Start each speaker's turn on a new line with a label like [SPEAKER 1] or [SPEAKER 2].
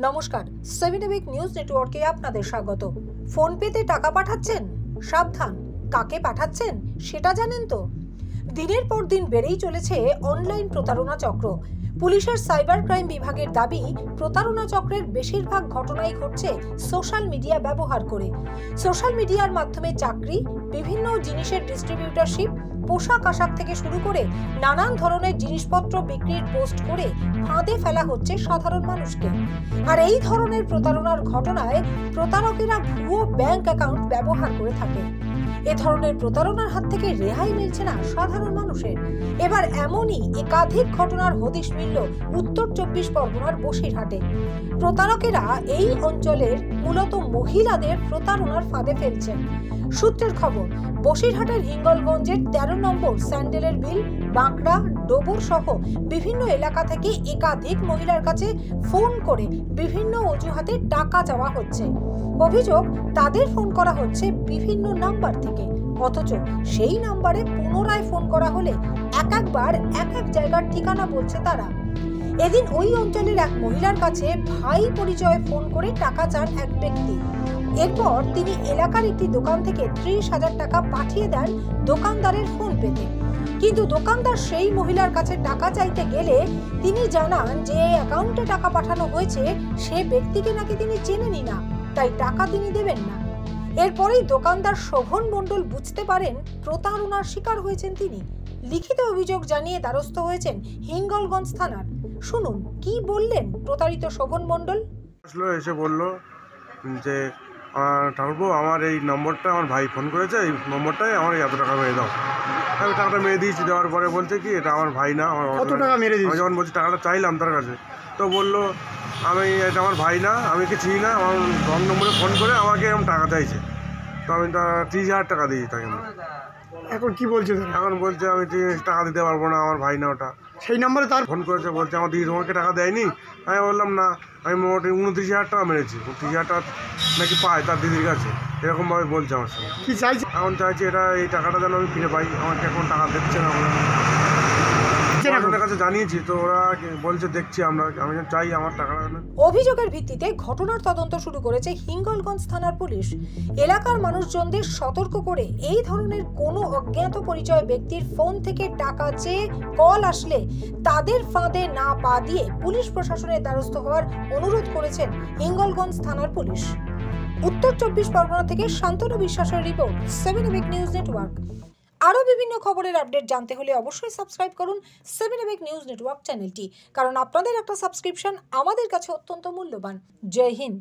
[SPEAKER 1] নমস্কার, 7 week news নেটওয়ার্কে আপনাদের স্বাগত। ফোন পেতে টাকা পাঠাচ্ছেন? সাবধান, কাকে পাঠাচ্ছেন সেটা জানেন তো? দিনের পর দিন বেড়েই চলেছে অনলাইন প্রতারণা চক্র। পুলিশের সাইবার ক্রাইম বিভাগের দাবি, প্রতারণা চক্রের বেশিরভাগ ঘটনাই ঘটছে সোশ্যাল মিডিয়া ব্যবহার করে। সোশ্যাল মিডিয়ার মাধ্যমে চাকরি, বিভিন্ন জিনিসের ডিস্ট্রিবিউটরশিপ, পোশাক আশাক থেকে শুরু করে নানান ধরনের জিনিসপত্র বিক্রির পোস্ট করে ফাঁদে ফেলা হচ্ছে সাধারণ মানুষকে। আর এই ধরনের প্রতারণার ঘটনায় প্রতারকেরা ভুয়ো ব্যাংক অ্যাকাউন্ট ব্যবহার করে থাকে। এ ধরনের প্রতারণার হাত থেকে রেহাই মিলছে না সাধারণ মানুষের। এবার এমনই একাধিক ঘটনার হদিশ মিলল উত্তর 24 পরগনার বসিরহাটে। প্রতারকেরা এই অঞ্চলের মূলত মহিলাদের প্রতারণার ফাঁদে ফেলছেন। সূত্রের খবর, বসিরহাটের হিঙ্গলগঞ্জের 13 নম্বর স্যান্ডেলের বিল, বাঁকড়া, ডোবর সহ বিভিন্ন এলাকা থেকে একাধিক মহিলার কাছে ফোন করে বিভিন্ন অজুহাতে টাকা চাওয়া হচ্ছে। অভিযোগ, তাদের ফোন করা হচ্ছে বিভিন্ন নাম্বার থেকে, অথচ সেই নাম্বারে পুনরায় ফোন করা হলে একবার এক জায়গার ঠিকানা বলছে তারা। এদিন ওই অঞ্চলের এক মহিলার কাছে ভাই পরিচয়ে ফোন করে টাকা চান এক ব্যক্তি। এরপর তিনি এলাকার একটি দোকান থেকে 30,000 টাকা পাঠিয়ে দেন দোকানদারের ফোন পেতে। কিন্তু দোকানদার সেই মহিলার কাছে টাকা চাইতে গেলে তিনি জানান যে অ্যাকাউন্টে টাকা পাঠানো হয়েছে সে ব্যক্তিকে নাকি তিনি চেনেনই না, তাই টাকা তিনি দেবেন না। এরপরেই দোকানদার শোভন মণ্ডল বুঝতে পারেন প্রতারণার শিকার হয়েছেন তিনি। লিখিত অভিযোগ জানিয়ে দ্বারস্থ হয়েছেন হিঙ্গলগঞ্জ থানার। শুনুন কি বললেন প্রতারিত শোভন মণ্ডল।
[SPEAKER 2] এসে বলল যে ঠাকুরপো, আমার এই নম্বরটা আমার ভাই ফোন করেছে, এই নম্বরটায় আমার এত টাকা মেরে দাও। আমি টাকাটা মেরে দিয়েছি। দেওয়ার পরে বলছে কি এটা আমার ভাই না।
[SPEAKER 3] কত টাকা মেরে দিয়েছি?
[SPEAKER 2] আমি যখন বলছি টাকাটা চাইলাম তার কাছে, তো বললো এটা আমার ভাই না, আমি কি চিনি না, আমার রং নম্বরে ফোন করে আমাকে এরকম টাকা চাইছে। তো আমি 30,000 টাকা দিয়েছি তাকে।
[SPEAKER 3] এখন কি বলছে?
[SPEAKER 2] এখন বলছে আমি টাকা দিতে পারবো না, আমার ভাই না ওটা।
[SPEAKER 3] সেই নম্বরে তার
[SPEAKER 2] ফোন করেছে, বলছে আমার দিদি তোমাকে টাকা দেয়নি। আমি বললাম না, আমি মোটামুটি 29,000 টাকা মেরেছি। 30,000 টাকা নাকি পায় তার দিদির কাছে, এরকমভাবে বলছে আমার সঙ্গে।
[SPEAKER 3] কি চাইছে?
[SPEAKER 2] এখন চাইছি এই টাকাটা যেন আমি ফিরে পাই। আমাকে এখন টাকা দিচ্ছে না। ওদের কাছে জানিয়েছি, তো ওরা বলছে দেখছি আমরা। আমি চাই আমার টাকাটা।
[SPEAKER 1] অভিযোগের ভিত্তিতে ঘটনার তদন্ত শুরু করেছে হিঙ্গলগঞ্জ থানার পুলিশ। এলাকার মানুষজনদের সতর্ক করে এই ধরনের কোনো অজ্ঞাত পরিচয় ব্যক্তির ফোন থেকে টাকা চেয়ে কল আসলে তাদের ফাঁদে না পা দিয়ে পুলিশ প্রশাসনের দ্বারস্থ হওয়ার অনুরোধ করেছেন হিঙ্গলগঞ্জ থানার পুলিশ। উত্তর 24 পরগনা থেকে শান্তনু বিশ্বাসের রিপোর্ট, 7 উইক নিউজ নেটওয়ার্ক। আরও বিভিন্ন খবরের আপডেট জানতে হলে অবশ্যই সাবস্ক্রাইব করুন 7 উইক নিউজ নেটওয়ার্ক চ্যানেলটি, কারণ আপনাদের একটা সাবস্ক্রিপশন আমাদের কাছে অত্যন্ত মূল্যবান। জয় হিন্দ।